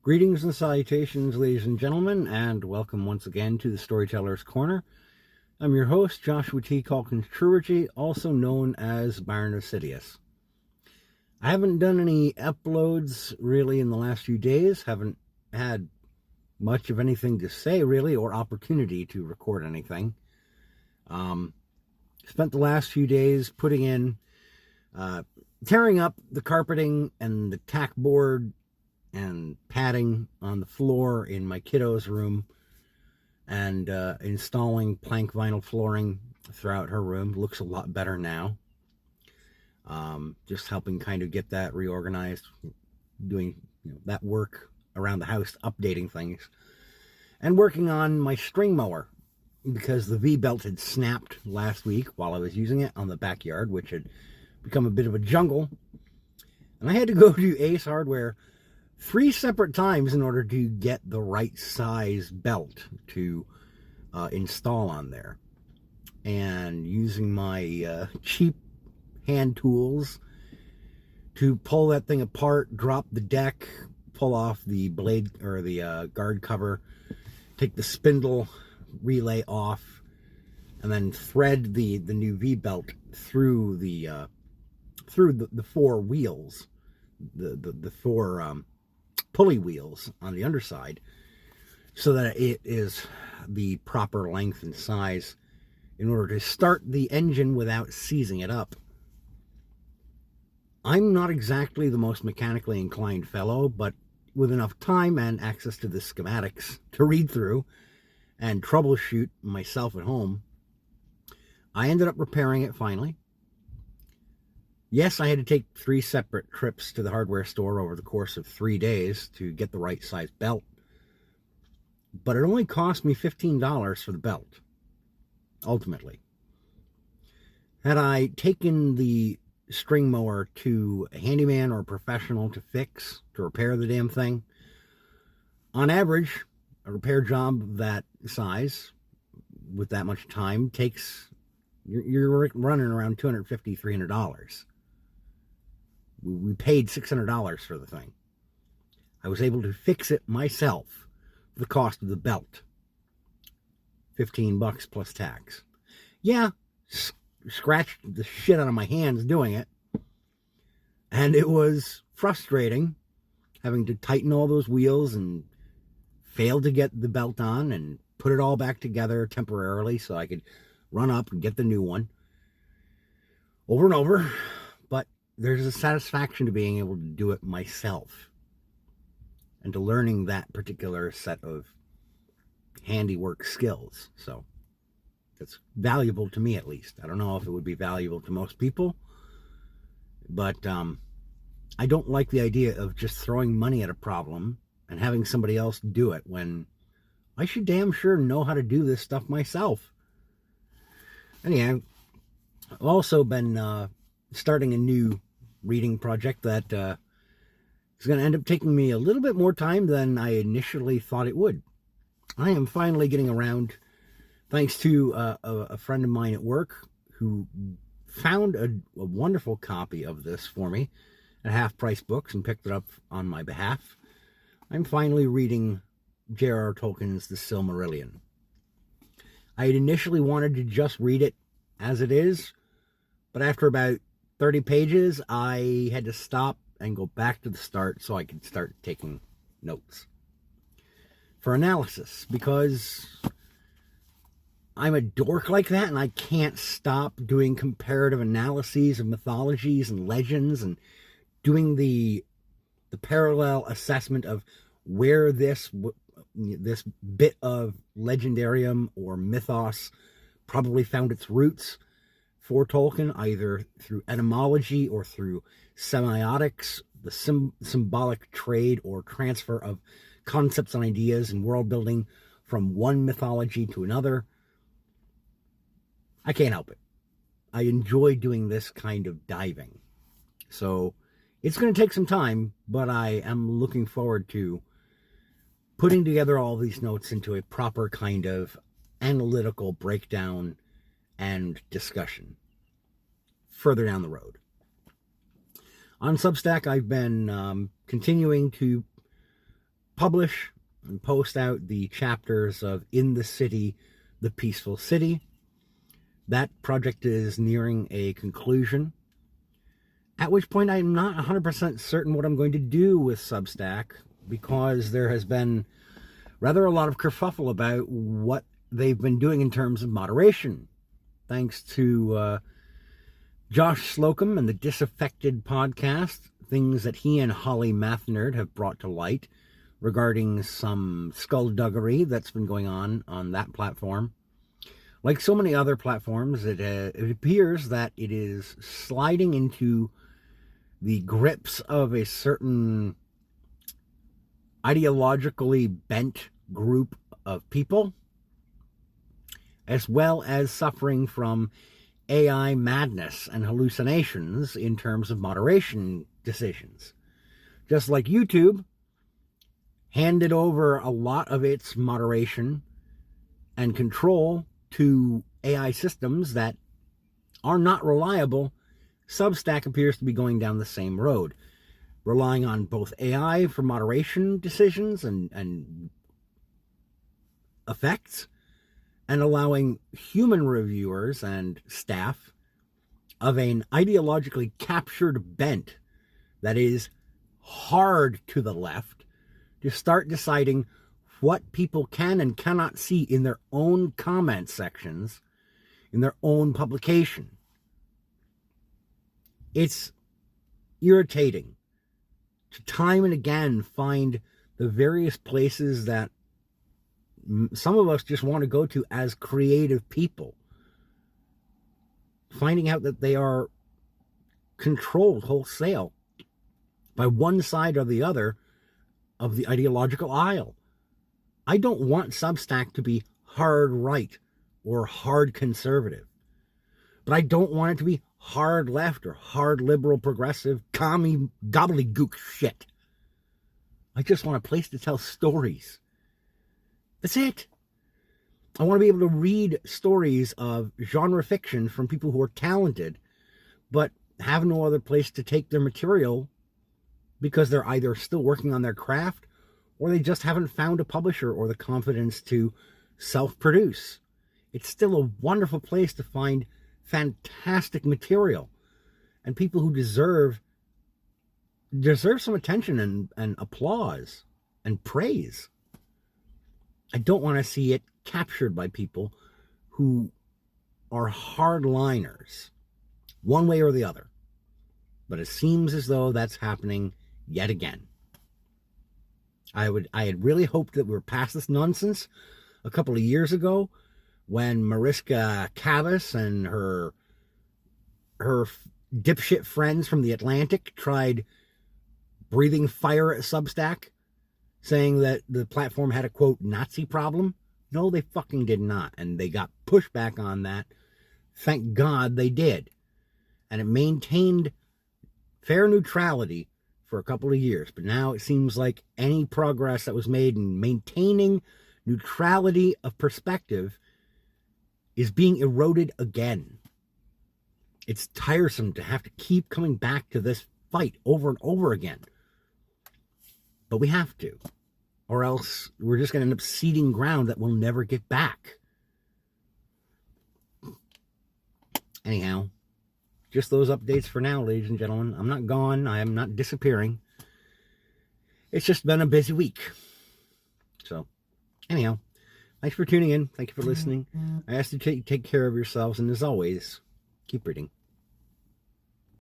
Greetings and salutations, ladies and gentlemen, and welcome once again to the Storyteller's Corner. I'm your host, Joshua T. Calkins Truergy, also known as Baron of Sidious. I haven't done any uploads really in the last few days, haven't had much of anything to say really, or opportunity to record anything. Spent the last few days putting in, tearing up the carpeting and the tack board and padding on the floor in my kiddo's room, and installing plank vinyl flooring throughout her room. Looks a lot better now. Just helping kind of get that reorganized, doing that work around the house, updating things, and working on my string mower because the V-belt had snapped last week while I was using it on the backyard, which had become a bit of a jungle, and I had to go to Ace Hardware 3 separate times in order to get the right size belt to install on there. And using my cheap hand tools to pull that thing apart, drop the deck, pull off the blade or the guard cover, take the spindle relay off, and then thread the new V-belt through the 4 wheels, the 4 pulley wheels on the underside, so that it is the proper length and size in order to start the engine without seizing it up. I'm not exactly the most mechanically inclined fellow, but with enough time and access to the schematics to read through and troubleshoot myself at home, I ended up repairing it finally. Yes, I had to take 3 separate trips to the hardware store over the course of 3 days to get the right size belt, but it only cost me $15 for the belt, ultimately. Had I taken the string mower to a handyman or a professional to fix, to repair the damn thing, on average, a repair job that size, with that much time, takes, you're running around $250, $300. We paid $600 for the thing. I was able to fix it myself for the cost of the belt. $15 plus tax. Yeah, scratched the shit out of my hands doing it. And it was frustrating having to tighten all those wheels and fail to get the belt on and put it all back together temporarily so I could run up and get the new one. Over and over. But there's a satisfaction to being able to do it myself and to learning that particular set of handiwork skills. So it's valuable to me, at least. I don't know if it would be valuable to most people, but I don't like the idea of just throwing money at a problem and having somebody else do it when I should damn sure know how to do this stuff myself. Anyhow, I've also been starting a new reading project that is going to end up taking me a little bit more time than I initially thought it would. I am finally getting around, thanks to a friend of mine at work who found a wonderful copy of this for me at Half Price Books and picked it up on my behalf. I'm finally reading J.R.R. Tolkien's The Silmarillion. I had initially wanted to just read it as it is, but after about 30 pages, I had to stop and go back to the start so I could start taking notes for analysis, because I'm a dork like that and I can't stop doing comparative analyses of mythologies and legends and doing the parallel assessment of where this bit of legendarium or mythos probably found its roots for Tolkien, either through etymology or through semiotics, the symbolic trade or transfer of concepts and ideas and world building from one mythology to another. I can't help it. I enjoy doing this kind of diving. So it's going to take some time, but I am looking forward to putting together all these notes into a proper kind of analytical breakdown and discussion further down the road. On Substack, I've been continuing to publish and post out the chapters of In the City, the Peaceful City. That project is nearing a conclusion, at which point I'm not 100% certain what I'm going to do with Substack, because there has been rather a lot of kerfuffle about what they've been doing in terms of moderation. Thanks to Josh Slocum and the Disaffected podcast, things that he and Holly Mathnerd have brought to light regarding some skullduggery that's been going on that platform. Like so many other platforms, it appears that it is sliding into the grips of a certain ideologically bent group of people, as well as suffering from AI madness and hallucinations in terms of moderation decisions. Just like YouTube handed over a lot of its moderation and control to AI systems that are not reliable, Substack appears to be going down the same road, relying on both AI for moderation decisions and effects, and allowing human reviewers and staff of an ideologically captured bent that is hard to the left to start deciding what people can and cannot see in their own comment sections, in their own publication. It's irritating to time and again find the various places that some of us just want to go to as creative people, finding out that they are controlled wholesale by one side or the other of the ideological aisle. I don't want Substack to be hard right or hard conservative, but I don't want it to be hard left or hard liberal progressive commie gobbledygook shit. I just want a place to tell stories. That's it. I want to be able to read stories of genre fiction from people who are talented, but have no other place to take their material because they're either still working on their craft or they just haven't found a publisher or the confidence to self-produce. It's still a wonderful place to find fantastic material and people who deserve some attention and applause and praise. I don't want to see it captured by people who are hardliners, one way or the other. But it seems as though that's happening yet again. I had really hoped that we were past this nonsense a couple of years ago when Mariska Cavas and her dipshit friends from The Atlantic tried breathing fire at Substack, saying that the platform had a, quote, Nazi problem. No, they fucking did not. And they got pushback on that. Thank God they did. And it maintained fair neutrality for a couple of years. But now it seems like any progress that was made in maintaining neutrality of perspective is being eroded again. It's tiresome to have to keep coming back to this fight over and over again. But we have to, or else we're just going to end up ceding ground that we'll never get back. Anyhow, just those updates for now, ladies and gentlemen. I'm not gone. I am not disappearing. It's just been a busy week. So, anyhow, thanks for tuning in. Thank you for listening. I ask you to take care of yourselves, and as always, keep reading.